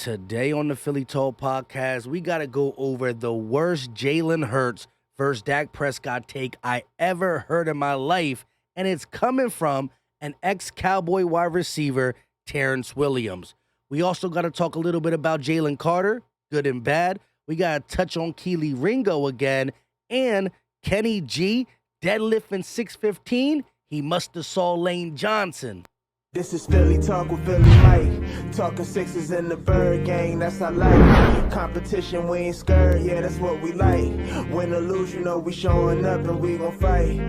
Today on the Philly Talk podcast, we got to go over the worst Jalen Hurts versus Dak Prescott take I ever heard in my life, and it's coming from an ex-Cowboy wide receiver, Terrence Williams. We also got to talk a little bit about Jalen Carter, good and bad. We got to touch on Kelee Ringo again, and Kenny G, deadlifting 615. He must have saw Lane Johnson. This is Philly Talk with Philly Mike. Talking sixes in the bird gang, that's I like. Competition, we ain't scared, yeah, that's what we like. Win or lose, you know we showing up and we gon' fight.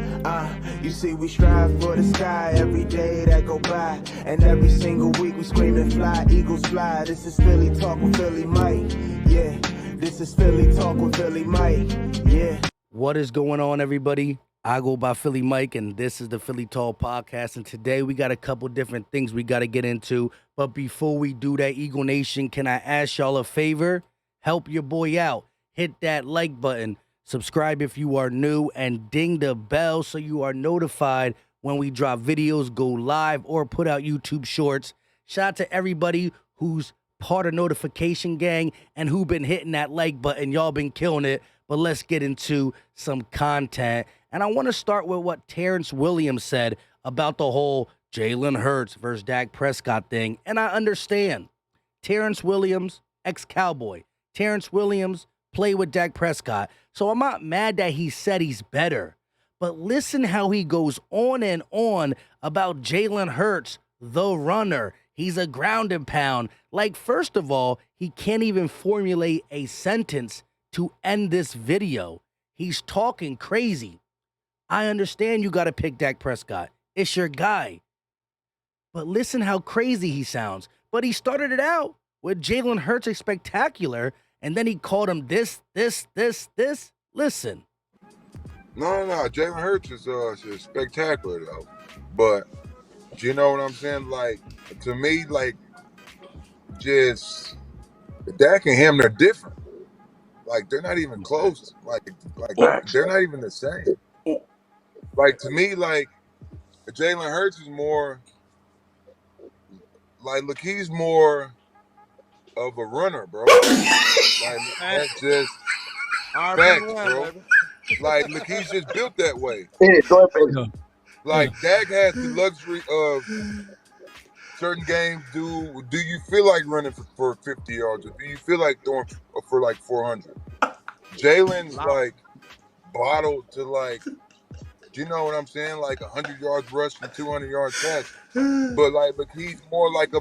You see we strive for the sky every day that go by. And every single week we screaming fly, eagles fly. This is Philly Talk with Philly Mike, yeah. This is Philly Talk with Philly Mike, yeah. What is going on, everybody? I go by Philly Mike, and this is the Philly Talk podcast. And today we got a couple different things we got to get into. But before we do that, Eagle Nation, can I ask y'all a favor? Help your boy out. Hit that like button. Subscribe if you are new, and ding the bell so you are notified when we drop videos, go live, or put out YouTube shorts. Shout out to everybody who's part of Notification Gang and who been hitting that like button. Y'all been killing it. But let's get into some content. And I want to start with what Terrence Williams said about the whole Jalen Hurts versus Dak Prescott thing. And I understand. Terrence Williams, ex-Cowboy. Terrence Williams played with Dak Prescott. So I'm not mad that he said he's better. But listen how he goes on and on about Jalen Hurts, the runner. He's a ground and pound. Like, first of all, he can't even formulate a sentence to end this video. He's talking crazy. I understand you got to pick Dak Prescott. It's your guy. But listen how crazy he sounds. But he started it out with Jalen Hurts is spectacular, and then he called him this. Listen. No. Jalen Hurts is spectacular, though. But, you know what I'm saying? Like, to me, like, just Dak and him, they're different. Like, they're not even close. Like they're not even the same. Like, to me, like, Jalen Hurts is more, like, look, he's more of a runner, bro. Like, that's just facts, bro. Like, look, he's just built that way. Like, Dak has the luxury of certain games. Do you feel like running for 50 yards, or do you feel like throwing for like 400? Jalen's like bottled to, like, you know what I'm saying, like 100 yards rush and 200 yards catch. But like he's more like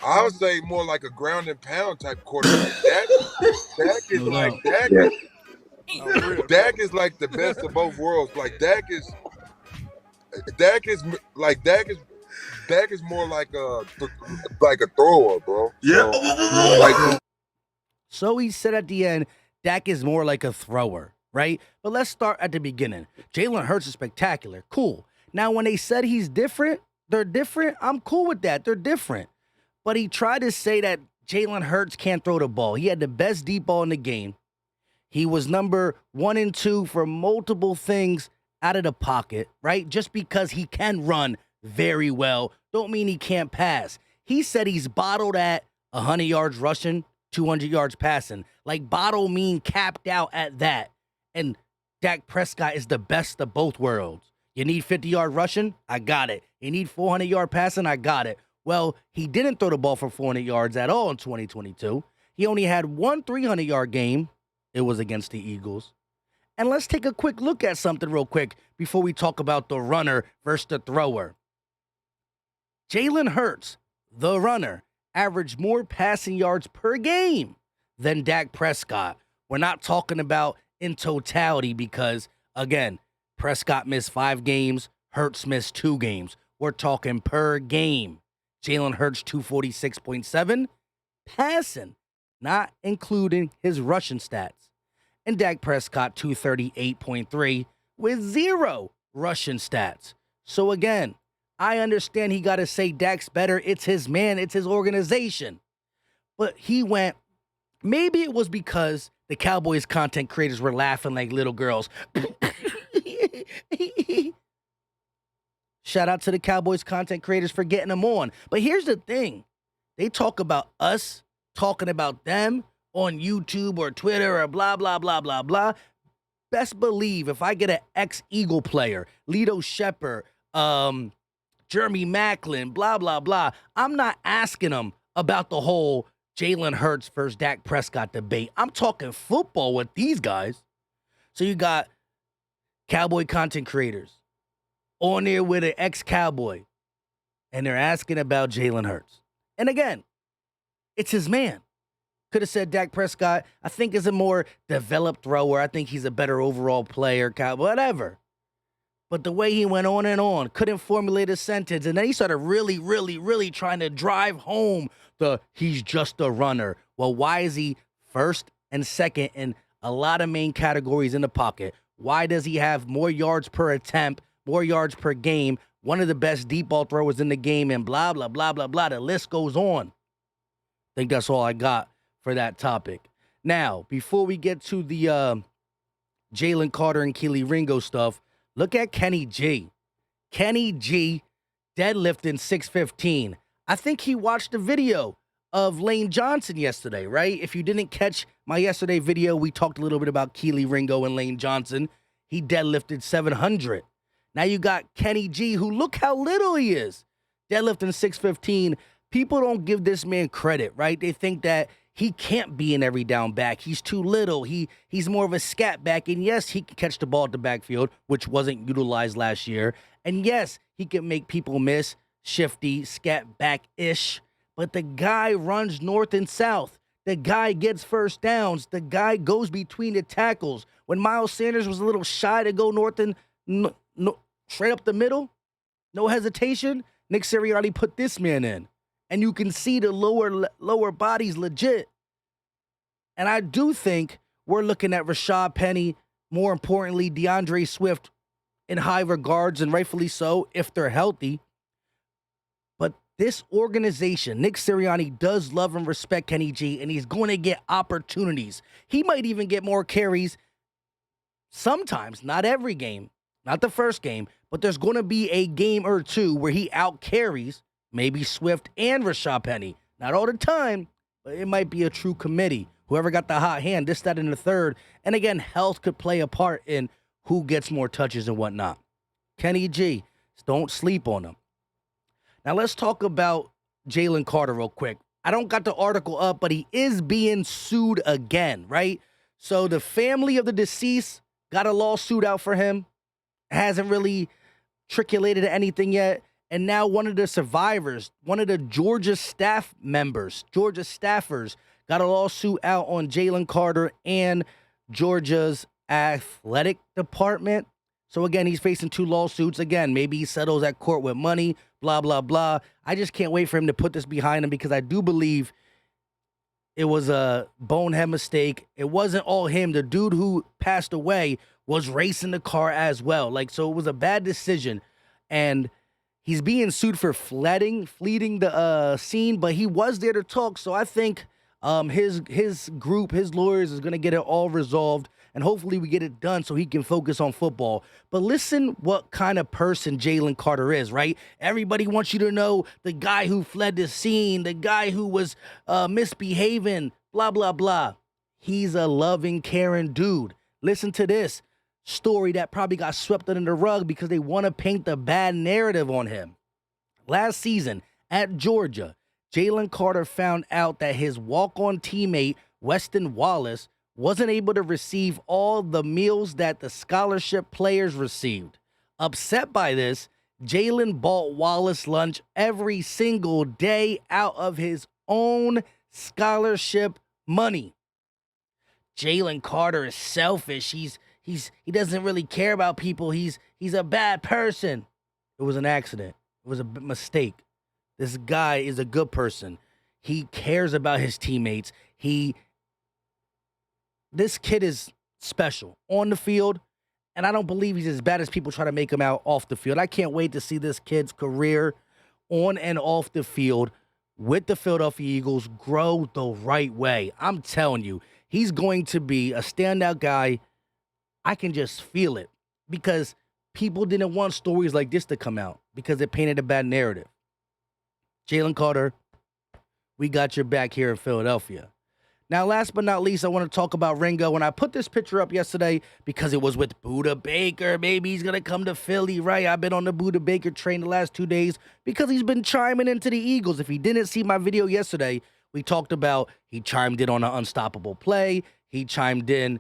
I would say more like a ground and pound type quarterback. Dak is like the best of both worlds. Like Dak is more like a thrower, bro. Yeah. So he said at the end, Dak is more like a thrower, right? But let's start at the beginning. Jalen Hurts is spectacular. Cool. Now, when they said he's different, they're different. I'm cool with that. They're different. But he tried to say that Jalen Hurts can't throw the ball. He had the best deep ball in the game. He was number 1 and 2 for multiple things out of the pocket, right? Just because he can run very well, don't mean he can't pass. He said he's bottled at 100 yards rushing, 200 yards passing. Like, bottle mean capped out at that. And Dak Prescott is the best of both worlds. You need 50-yard rushing? I got it. You need 400-yard passing? I got it. Well, he didn't throw the ball for 400 yards at all in 2022. He only had one 300-yard game. It was against the Eagles. And let's take a quick look at something real quick before we talk about the runner versus the thrower. Jalen Hurts, the runner, averaged more passing yards per game than Dak Prescott. We're not talking about in totality because, again, Prescott missed 5 games, Hurts missed 2 games. We're talking per game. Jalen Hurts 246.7 passing, not including his rushing stats. And Dak Prescott 238.3 with 0 rushing stats. So again, I understand he got to say Dak's better. It's his man. It's his organization. But he went, maybe it was because the Cowboys content creators were laughing like little girls. Shout out to the Cowboys content creators for getting them on. But here's the thing. They talk about us talking about them on YouTube or Twitter or blah, blah, blah, blah, blah. Best believe if I get an ex-Eagle player, Lito Shepherd, Jeremy Maclin, blah, blah, blah, I'm not asking them about the whole Jalen Hurts versus Dak Prescott debate. I'm talking football with these guys. So you got Cowboy content creators on there with an ex-Cowboy, and they're asking about Jalen Hurts. And again, it's his man. Could have said Dak Prescott, I think, is a more developed thrower. I think he's a better overall player, whatever. But the way he went on and on, couldn't formulate a sentence, and then he started really, really, really trying to drive home he's just a runner. Well, why is he first and second in a lot of main categories in the pocket? Why does he have more yards per attempt, more yards per game, one of the best deep ball throwers in the game, and blah, blah, blah, blah, blah. The list goes on. I think that's all I got for that topic. Now, before we get to the Jalen Carter and Kelee Ringo stuff, look at Kenny G. Kenny G deadlifting 615. I think he watched the video of Lane Johnson yesterday, right? If you didn't catch my yesterday video, we talked a little bit about Kelee Ringo and Lane Johnson. He deadlifted 700. Now you got Kenny G, who look how little he is, deadlifting 615. People don't give this man credit, right? They think that he can't be an every down back. He's too little. He's more of a scat back. And yes, he can catch the ball at the backfield, which wasn't utilized last year. And yes, he can make people miss, shifty, scat back-ish. But the guy runs north and south. The guy gets first downs. The guy goes between the tackles. When Miles Sanders was a little shy to go north and straight up the middle, no hesitation, Nick Sirianni put this man in. And you can see the lower body's legit. And I do think we're looking at Rashad Penny, more importantly, DeAndre Swift in high regards, and rightfully so, if they're healthy. But this organization, Nick Sirianni, does love and respect Kenny G, and he's going to get opportunities. He might even get more carries sometimes, not every game, not the first game, but there's going to be a game or two where he out-carries maybe Swift and Rashad Penny. Not all the time, but it might be a true committee. Whoever got the hot hand, this, that, and the third. And again, health could play a part in who gets more touches and whatnot. Kenny G, don't sleep on him. Now let's talk about Jalen Carter real quick. I don't got the article up, but he is being sued again, right? So the family of the deceased got a lawsuit out for him. Hasn't really triculated anything yet. And now one of the survivors, one of the Georgia staffers, got a lawsuit out on Jalen Carter and Georgia's athletic department. So again, he's facing 2 lawsuits. Again, maybe he settles at court with money, blah, blah, blah. I just can't wait for him to put this behind him, because I do believe it was a bonehead mistake. It wasn't all him. The dude who passed away was racing the car as well. So it was a bad decision. And he's being sued for fleeting the scene, but he was there to talk. So I think his group, his lawyers, is going to get it all resolved, and hopefully we get it done so he can focus on football. But listen what kind of person Jalen Carter is, right? Everybody wants you to know the guy who fled the scene, the guy who was misbehaving, blah, blah, blah. He's a loving, caring dude. Listen to this story that probably got swept under the rug because they want to paint the bad narrative on him. Last season at Georgia, Jalen Carter found out that his walk-on teammate, Weston Wallace, wasn't able to receive all the meals that the scholarship players received. Upset by this, Jalen bought Wallace lunch every single day out of his own scholarship money. Jalen Carter is selfish. He doesn't really care about people. He's a bad person. It was an accident. It was a mistake. This guy is a good person. He cares about his teammates. This kid is special on the field, and I don't believe he's as bad as people try to make him out off the field. I can't wait to see this kid's career on and off the field with the Philadelphia Eagles grow the right way. I'm telling you, he's going to be a standout guy. I can just feel it, because people didn't want stories like this to come out because it painted a bad narrative. Jalen Carter, we got your back here in Philadelphia. Now, last but not least, I want to talk about Ringo. When I put this picture up yesterday, because it was with Buda Baker, maybe he's going to come to Philly, right? I've been on the Buda Baker train the last 2 days because he's been chiming into the Eagles. If he didn't see my video yesterday, we talked about he chimed in on an unstoppable play. He chimed in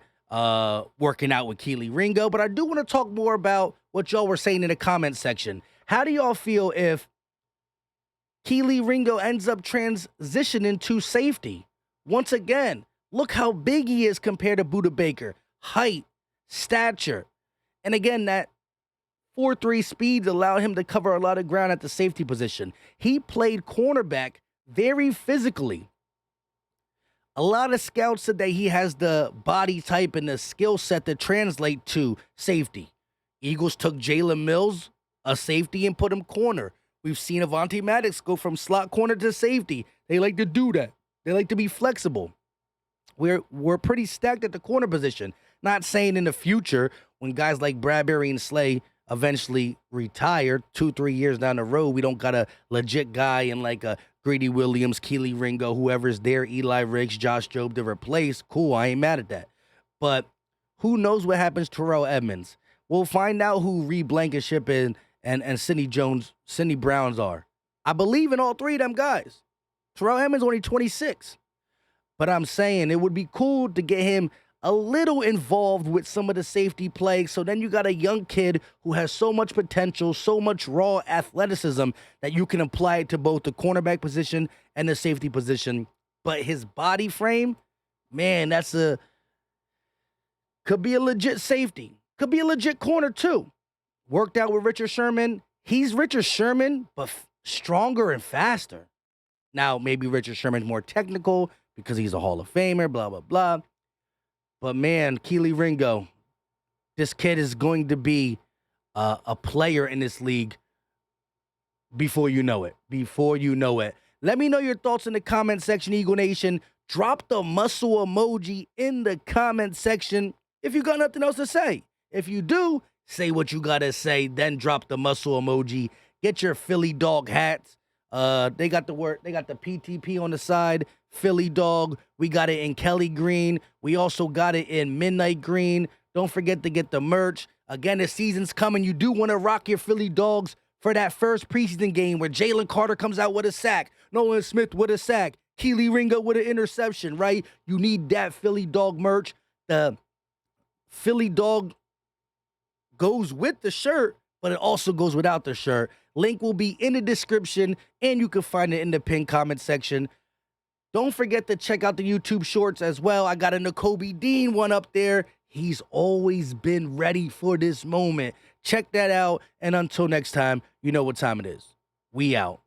working out with Kelee Ringo. But I do want to talk more about what y'all were saying in the comment section. How do y'all feel if Kelee Ringo ends up transitioning to safety? Once again, look how big he is compared to Buda Baker. Height, stature. And again, that 4.3 speeds allow him to cover a lot of ground at the safety position. He played cornerback very physically. A lot of scouts said that he has the body type and the skill set to translate to safety. Eagles took Jalen Mills, a safety, and put him corner. We've seen Avonte Maddox go from slot corner to safety. They like to do that. They like to be flexible. We're pretty stacked at the corner position. Not saying in the future, when guys like Bradbury and Slay eventually retire 2-3 years down the road, we don't got a legit guy in like a Greedy Williams, Kelee Ringo, whoever's there, Eli Ricks, Josh Jobe to replace. Cool, I ain't mad at that. But who knows what happens to Terrell Edmonds? We'll find out who Reed Blankenship and Cindy Browns are. I believe in all three of them guys. Terrell Edmonds only 26. But I'm saying it would be cool to get him a little involved with some of the safety play. So then you got a young kid who has so much potential, so much raw athleticism that you can apply it to both the cornerback position and the safety position. But his body frame, man, could be a legit safety. Could be a legit corner too. Worked out with Richard Sherman. He's Richard Sherman, but stronger and faster. Now, maybe Richard Sherman's more technical because he's a Hall of Famer, blah, blah, blah. But, man, Kelee Ringo, this kid is going to be a player in this league before you know it. Before you know it. Let me know your thoughts in the comment section, Eagle Nation. Drop the muscle emoji in the comment section if you got nothing else to say. If you do, say what you got to say, then drop the muscle emoji. Get your Philly dog hats. They got the PTP on the side, Philly dog. We got it in Kelly green. We also got it in midnight green. Don't forget to get the merch. Again, the season's coming. You do want to rock your Philly dogs for that first preseason game where Jalen Carter comes out with a sack, Nolan Smith with a sack, Kelee Ringo with an interception, right? You need that Philly dog merch. The Philly dog goes with the shirt, but it also goes without the shirt. Link will be in the description, and you can find it in the pinned comment section. Don't forget to check out the YouTube shorts as well. I got a Nakobe Dean one up there. He's always been ready for this moment. Check that out, and until next time, you know what time it is. We out.